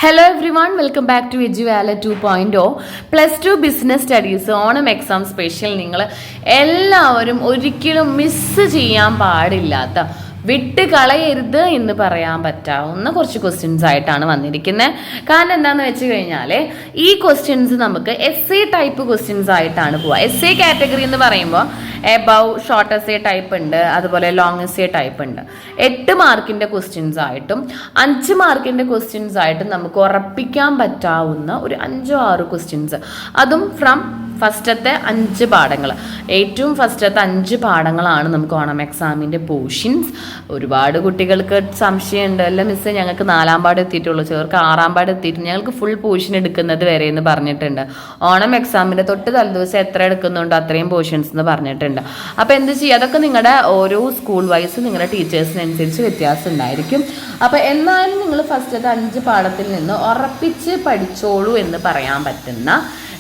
Hello everyone, welcome back to EduValley 2.0 +2 business studies Onam exam special. നിങ്ങൾ എല്ലാവരും ഒരിക്കലും miss ചെയ്യാൻ പാടില്ലാത്ത, വിട്ട് കളയരുത് എന്ന് പറയാൻ പറ്റാവുന്ന കുറച്ച് ക്വസ്റ്റ്യൻസ് ആയിട്ടാണ് വന്നിരിക്കുന്നത്. കാരണം എന്താണെന്ന് വെച്ച് കഴിഞ്ഞാൽ ഈ ക്വസ്റ്റ്യൻസ് നമുക്ക് എസ് എ ടൈപ്പ് ക്വസ്റ്റ്യൻസ് ആയിട്ടാണ് പോവുക. എസ് എ കാറ്റഗറി എന്ന് പറയുമ്പോൾ above short S A type ഉണ്ട്, അതുപോലെ ലോങ് എസ് എ ടൈപ്പ് ഉണ്ട്. 8 മാർക്കിൻ്റെ ക്വസ്റ്റ്യൻസ് ആയിട്ടും 5 മാർക്കിൻ്റെ ക്വസ്റ്റ്യൻസ് ആയിട്ടും നമുക്ക് ഉറപ്പിക്കാൻ പറ്റാവുന്ന ഒരു 5-6 ക്വസ്റ്റ്യൻസ്, അതും ഫ്രം ഫസ്റ്റത്തെ 5 പാഠങ്ങൾ. ഏറ്റവും ഫസ്റ്റത്തെ 5 പാഠങ്ങളാണ് നമുക്ക് ഓണം എക്സാമിൻ്റെ പോർഷൻസ്. ഒരുപാട് കുട്ടികൾക്ക് സംശയമുണ്ട്, അല്ല മിസ്സേ ഞങ്ങൾക്ക് 4ാം പാഠം എത്തിയിട്ടുള്ളൂ, ചിലർക്ക് 6ാം പാഠം എത്തിയിട്ടുണ്ട്, ഞങ്ങൾക്ക് ഫുൾ പോർഷൻ എടുക്കുന്നത് വരെ എന്ന് പറഞ്ഞിട്ടുണ്ട്. ഓണം എക്സാമിൻ്റെ തൊട്ട് തലേദിവസം എത്ര എടുക്കുന്നുണ്ടോ അത്രയും പോർഷൻസ് എന്ന് പറഞ്ഞിട്ടുണ്ട്. അപ്പോൾ എന്ത് ചെയ്യുക, അതൊക്കെ നിങ്ങളുടെ ഓരോ സ്കൂൾ വൈസ് നിങ്ങളുടെ ടീച്ചേഴ്സിനനുസരിച്ച് വ്യത്യാസം ഉണ്ടായിരിക്കും. അപ്പോൾ എന്നാലും നിങ്ങൾ ഫസ്റ്റത്തെ 5 പാഠത്തിൽ നിന്ന് ഉറപ്പിച്ച് പഠിച്ചോളൂ എന്ന് പറയാൻ പറ്റുന്ന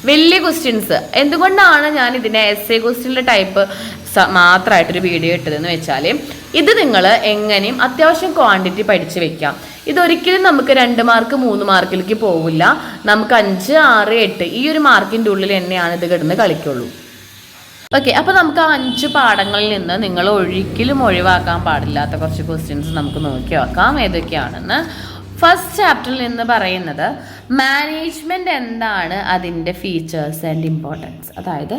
വലിയ ക്വസ്റ്റ്യൻസ്. എന്തുകൊണ്ടാണ് ഞാൻ ഇതിനെ എസ് എ ക്വസ്റ്റ്യൻ്റെ ടൈപ്പ് മാത്രമായിട്ടൊരു വീഡിയോ ഇട്ടതെന്ന് വെച്ചാൽ, ഇത് നിങ്ങൾ എങ്ങനെയും അത്യാവശ്യം ക്വാണ്ടിറ്റി പഠിച്ച് വെക്കാം. ഇതൊരിക്കലും നമുക്ക് 2 മാർക്ക് 3 മാർക്കിലേക്ക് പോവില്ല. നമുക്ക് 5, 6, 8 ഈ ഒരു മാർക്കിൻ്റെ ഉള്ളിൽ തന്നെയാണ് ഇത് കിടന്ന് കളിക്കുള്ളൂ. ഓക്കെ, അപ്പോൾ നമുക്ക് ആ 5 പാഠങ്ങളിൽ നിന്ന് നിങ്ങൾ ഒരിക്കലും ഒഴിവാക്കാൻ പാടില്ലാത്ത കുറച്ച് ക്വസ്റ്റ്യൻസ് നമുക്ക് നോക്കി വെക്കാം ഏതൊക്കെയാണെന്ന്. ഫസ്റ്റ് ചാപ്റ്ററിൽ നിന്ന് പറയുന്നത് മാനേജ്മെൻറ്റ് എന്താണ്, അതിൻ്റെ ഫീച്ചേഴ്സ് ആൻഡ് ഇമ്പോർട്ടൻസ്. അതായത്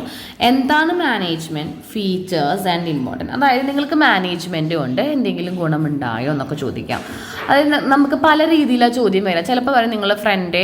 എന്താണ് മാനേജ്മെൻറ്റ്, ഫീച്ചേഴ്സ് ആൻഡ് ഇമ്പോർട്ടൻസ്. അതായത് നിങ്ങൾക്ക് മാനേജ്മെൻറ്റ് കൊണ്ട് എന്തെങ്കിലും ഗുണമുണ്ടായോ എന്നൊക്കെ ചോദിക്കാം. അതായത് നമുക്ക് പല രീതിയിലാണ് ചോദ്യം വരിക. ചിലപ്പോൾ പറയും നിങ്ങളുടെ ഫ്രണ്ട്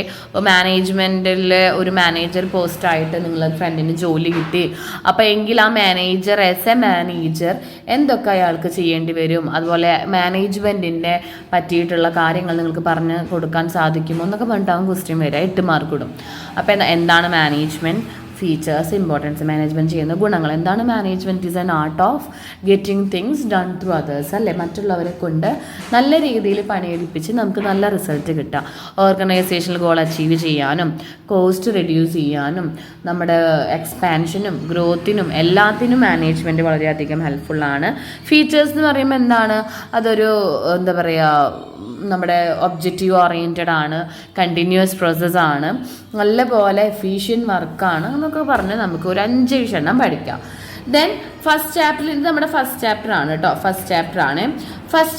മാനേജ്മെൻറ്റിൽ ഒരു മാനേജർ പോസ്റ്റായിട്ട് നിങ്ങളുടെ ഫ്രണ്ടിന് ജോലി കിട്ടി, അപ്പോൾ എങ്കിൽ ആ മാനേജർ ആസ് എ മാനേജർ എന്തൊക്കെ അയാൾക്ക് ചെയ്യേണ്ടി വരും, അതുപോലെ മാനേജ്മെൻറ്റിൻ്റെ പറ്റിയിട്ടുള്ള കാര്യങ്ങൾ നിങ്ങൾക്ക് പറഞ്ഞു കൊടുക്കാൻ സാധിക്കുമോ എന്നൊക്കെ പറഞ്ഞിട്ടാകും ക്വസ്റ്റ്യൻ വരിക. 8 മാർക്ക് ഇടും. അപ്പോൾ എന്താണ് മാനേജ്മെൻറ്റ്, ഫീച്ചേഴ്സ്, ഇമ്പോർട്ടൻസ്, മാനേജ്മെൻറ്റ് ചെയ്യുന്ന ഗുണങ്ങൾ. എന്താണ് management? Is an art of getting things done through others. അല്ലേ, മറ്റുള്ളവരെ കൊണ്ട് നല്ല രീതിയിൽ പണിയെടുപ്പിച്ച് നമുക്ക് നല്ല റിസൾട്ട് കിട്ടാം. ഓർഗനൈസേഷണൽ ഗോൾ അച്ചീവ് ചെയ്യാനും കോസ്റ്റ് റെഡ്യൂസ് ചെയ്യാനും നമ്മുടെ എക്സ്പാൻഷനും ഗ്രോത്തിനും എല്ലാത്തിനും മാനേജ്മെൻറ്റ് വളരെയധികം ഹെൽപ്ഫുള്ളാണ്. ഫീച്ചേഴ്സ് എന്ന് പറയുമ്പോൾ എന്താണ്, അതൊരു എന്താ പറയുക, നമ്മുടെ ഒബ്ജക്റ്റീവ് ഓറിയൻറ്റഡ് ആണ്, കണ്ടിന്യൂസ് പ്രോസസ്സാണ്, നല്ലപോലെ എഫീഷ്യൻറ്റ് വർക്കാണ് എന്നൊക്കെ പറഞ്ഞ് നമുക്ക് ഒരു 5 എണ്ണം പഠിക്കാം. ദെൻ ഫസ്റ്റ് ചാപ്റ്ററിൽ, ഇത് നമ്മുടെ ഫസ്റ്റ് ചാപ്റ്റർ ആണ് കേട്ടോ, ഫസ്റ്റ്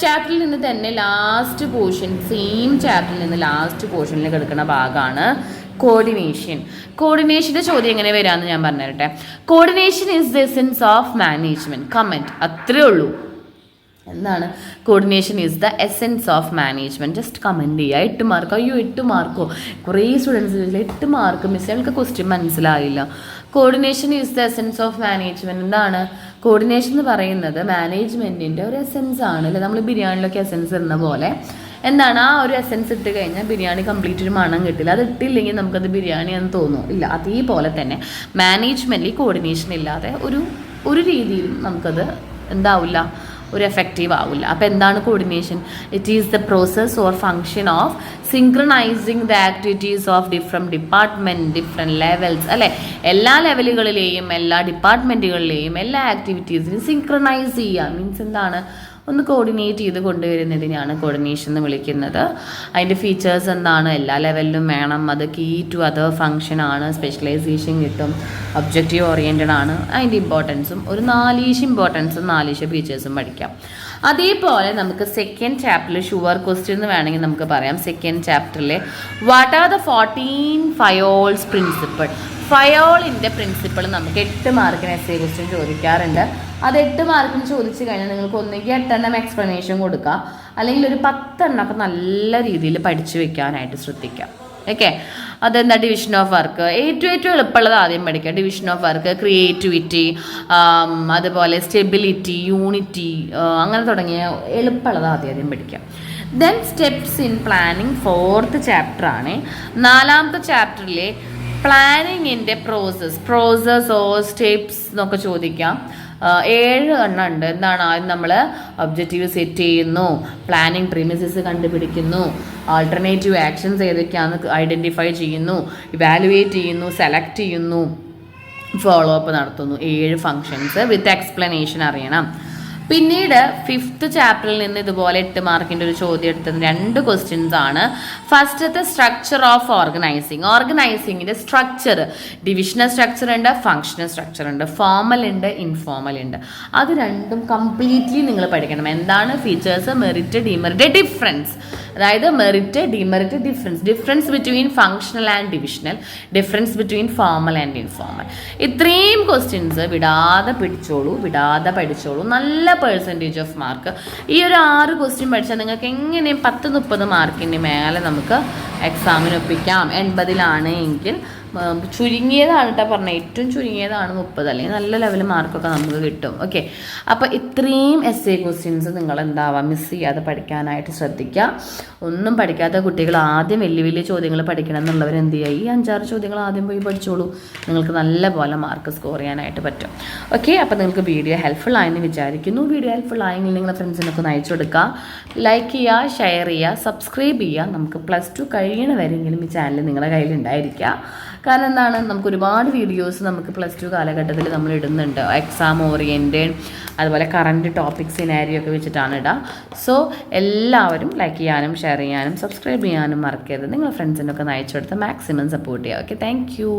ചാപ്റ്ററിൽ നിന്ന് തന്നെ ലാസ്റ്റ് പോർഷൻ, സെയിം ചാപ്റ്ററിൽ നിന്ന് ലാസ്റ്റ് പോർഷനിൽ കിടക്കുന്ന ഭാഗമാണ് കോർഡിനേഷൻ. കോർഡിനേഷൻ്റെ ചോദ്യം എങ്ങനെ വരാമെന്ന് ഞാൻ പറഞ്ഞുതരട്ടെ. Coordination is the essence of management. Comment, അത്രേ ഉള്ളൂ. എന്താണ് coordination is the essence of management. Just comment ചെയ്യുക. 8 മാർക്ക്. അയ്യോ 8 മാർക്കോ, കുറേ സ്റ്റുഡൻസ് 8 മാർക്ക് മിസ്, ഞങ്ങൾക്ക് ക്വസ്റ്റ്യൻ മനസ്സിലായില്ല. Coordination is the essence of management. എന്താണ് കോർഡിനേഷൻ എന്ന് പറയുന്നത്? മാനേജ്മെൻറ്റിൻ്റെ ഒരു എസെൻസ് ആണ്. അല്ലേ, നമ്മൾ ബിരിയാണിയിലൊക്കെ എസെൻസ് ഇടുന്ന പോലെ എന്താണ്, ആ ഒരു എസെൻസ് ഇട്ട് കഴിഞ്ഞാൽ ബിരിയാണി കംപ്ലീറ്റ് ഒരു മണം കിട്ടില്ല. അത് ഇട്ടില്ലെങ്കിൽ നമുക്കത് ബിരിയാണിയാണെന്ന് തോന്നും. ഇല്ല, അതേപോലെ തന്നെ മാനേജ്മെൻറ്റിൽ കോർഡിനേഷൻ ഇല്ലാതെ ഒരു രീതിയിലും നമുക്കത് എന്താവില്ല, ഒരു എഫക്റ്റീവ് ആവില്ല. അപ്പോൾ എന്താണ് coordination? It is the process or function of synchronising the activities of different department, different levels. അല്ലേ, എല്ലാ ലെവലുകളിലെയും എല്ലാ ഡിപ്പാർട്ട്മെൻറ്റുകളിലെയും എല്ലാ ആക്ടിവിറ്റീസിനും സിങ്ക്രണൈസ് ചെയ്യുക. മീൻസ് എന്താണ്, ഒന്ന് കോർഡിനേറ്റ് ചെയ്ത് കൊണ്ടുവരുന്നതിനാണ് കോർഡിനേഷൻ എന്ന് വിളിക്കുന്നത്. അതിൻ്റെ ഫീച്ചേഴ്സ് എന്താണ്? എല്ലാ ലെവലിലും വേണം, അത് കീ ടു അതർ ഫങ്ഷൻ ആണ്, സ്പെഷ്യലൈസേഷൻ കിട്ടും, ഒബ്ജക്റ്റീവ് ഓറിയൻറ്റഡ് ആണ്. അതിൻ്റെ ഇമ്പോർട്ടൻസും ഒരു 4 ഇമ്പോർട്ടൻസും 4 ഫീച്ചേഴ്സും പഠിക്കാം. അതേപോലെ നമുക്ക് സെക്കൻഡ് ചാപ്റ്ററിൽ ഷുവർ ക്വസ്റ്റ്യൻ എന്ന് വേണമെങ്കിൽ നമുക്ക് പറയാം. സെക്കൻഡ് ചാപ്റ്ററിൽ what are the 14 Fayol's principle. ഫയോളിൻ്റെ പ്രിൻസിപ്പിൾ നമുക്ക് 8 മാർക്കിന് എസ് എ ക്വസ്റ്റ്യൻ ചോദിക്കാറുണ്ട്. അത് 8 മാർക്കിന് ചോദിച്ചു കഴിഞ്ഞാൽ നിങ്ങൾക്ക് ഒന്നുകിൽ 8 എണ്ണം എക്സ്പ്ലനേഷൻ കൊടുക്കുക, അല്ലെങ്കിൽ ഒരു 10 എണ്ണമൊക്കെ നല്ല രീതിയിൽ പഠിച്ചു വെക്കാനായിട്ട് ശ്രദ്ധിക്കാം. ഓക്കെ, അതെന്താ? Division of work. ഏറ്റവും എളുപ്പമുള്ളത് ആദ്യം പഠിക്കുക. ഡിവിഷൻ ഓഫ് വർക്ക്, ക്രിയേറ്റിവിറ്റി, അതുപോലെ സ്റ്റെബിലിറ്റി, യൂണിറ്റി, അങ്ങനെ തുടങ്ങിയ എളുപ്പമുള്ളത് ആദ്യം പഠിക്കാം. Then steps in planning 4th chapter ആണ്. 4ാമത്തെ ചാപ്റ്ററിലെ പ്ലാനിങ്ങിൻ്റെ പ്രോസസ് ഓർ സ്റ്റെപ്സ് എന്നൊക്കെ ചോദിക്കാം. 7 എണ്ണം ഉണ്ട്. എന്താണ്? ആദ്യം നമ്മൾ ഒബ്ജക്റ്റീവ് സെറ്റ് ചെയ്യുന്നു, പ്ലാനിങ് പ്രീമിസസ് കണ്ടുപിടിക്കുന്നു, ആൾട്ടർനേറ്റീവ് ആക്ഷൻസ് ഏതൊക്കെയാണെന്ന് ഐഡൻറ്റിഫൈ ചെയ്യുന്നു, ഇവാലുവേറ്റ് ചെയ്യുന്നു, സെലക്ട് ചെയ്യുന്നു, ഫോളോ അപ്പ് നടത്തുന്നു. 7 ഫങ്ഷൻസ് വിത്ത് എക്സ്പ്ലനേഷൻ അറിയണം. പിന്നീട് 5th ചാപ്റ്ററിൽ നിന്ന് ഇതുപോലെ 8 മാർക്കിൻ്റെ ഒരു ചോദ്യം എടുത്തത് 2 ക്വസ്റ്റ്യൻസ് ആണ്. ഫസ്റ്റത്തെ സ്ട്രക്ചർ ഓഫ് ഓർഗനൈസിങ്ങിൻ്റെ സ്ട്രക്ചർ, ഡിവിഷണൽ സ്ട്രക്ചർ ഉണ്ട്, ഫങ്ഷണൽ സ്ട്രക്ചർ ഉണ്ട്, ഫോർമൽ ഉണ്ട്, ഇൻഫോർമൽ ഉണ്ട്. അത് രണ്ടും കംപ്ലീറ്റ്ലി നിങ്ങൾ പഠിക്കണം. എന്താണ് ഫീച്ചേഴ്സ്, മെറിറ്റ്, ഡിമെറിറ്റ്, ഡിഫറൻസ്. അതായത് merit, demerit, difference between functional and divisional, difference between formal and informal. ഇത്രയും ക്വസ്റ്റ്യൻസ് വിടാതെ പഠിച്ചോളൂ. നല്ല പെർസെൻറ്റേജ് ഓഫ് മാർക്ക്. ഈ ഒരു 6 ക്വസ്റ്റ്യൻ പഠിച്ചാൽ നിങ്ങൾക്ക് എങ്ങനെയും 10-30 മാർക്കിൻ്റെ മേലെ നമുക്ക് എക്സാമിന് ഒപ്പിക്കാം. 80 എങ്കിൽ ചുരുങ്ങിയതാണ് കേട്ടോ പറഞ്ഞത്, ഏറ്റവും ചുരുങ്ങിയതാണ് 30, അല്ലെങ്കിൽ നല്ല ലെവൽ മാർക്കൊക്കെ നമുക്ക് കിട്ടും. ഓക്കെ, അപ്പോൾ ഇത്രയും essay ക്വസ്റ്റ്യൻസ് നിങ്ങൾ മിസ് ചെയ്യാതെ പഠിക്കാനായിട്ട് ശ്രദ്ധിക്കുക. ഒന്നും പഠിക്കാത്ത കുട്ടികൾ ആദ്യം വലിയ ചോദ്യങ്ങൾ പഠിക്കണം എന്നുള്ളവർ എന്ത് ചെയ്യുക, ഈ 5-6 ചോദ്യങ്ങൾ ആദ്യം പോയി പഠിച്ചോളൂ. നിങ്ങൾക്ക് നല്ല പോലെ മാർക്ക് സ്കോർ ചെയ്യാനായിട്ട് പറ്റും. ഓക്കെ, അപ്പോൾ നിങ്ങൾക്ക് വീഡിയോ ഹെൽപ്ഫുൾ ആയെന്ന് വിചാരിക്കുന്നു. വീഡിയോ ഹെൽപ്ഫുൾ ആയെങ്കിൽ നിങ്ങളുടെ ഫ്രണ്ട്സിനൊക്കെ ഒന്ന് അയച്ചു കൊടുക്കുക. ലൈക്ക് ചെയ്യുക, ഷെയർ ചെയ്യുക, സബ്സ്ക്രൈബ് ചെയ്യുക. നമുക്ക് +2 കഴിയണ വരെയെങ്കിലും ഈ ചാനൽ നിങ്ങളുടെ കയ്യിലുണ്ടായിരിക്കുക. കാരണം എന്താണ്, നമുക്ക് ഒരുപാട് വീഡിയോസ് നമുക്ക് +2 കാലഘട്ടത്തിൽ നമ്മൾ ഇടുന്നുണ്ട്. എക്സാം ഓറിയൻറ്റഡ്, അതുപോലെ കറൻറ്റ് ടോപ്പിക് സിനാരിയോ ഒക്കെ വെച്ചിട്ടാണ് ഇടുക. സോ എല്ലാവരും ലൈക്ക് ചെയ്യാനും ഷെയർ ചെയ്യാനും സബ്സ്ക്രൈബ് ചെയ്യാനും മറക്കരുത്. നിങ്ങളുടെ ഫ്രണ്ട്സിനൊക്കെ അയച്ചു കൊടുത്ത് മാക്സിമം സപ്പോർട്ട് ചെയ്യുക. Okay, thank you.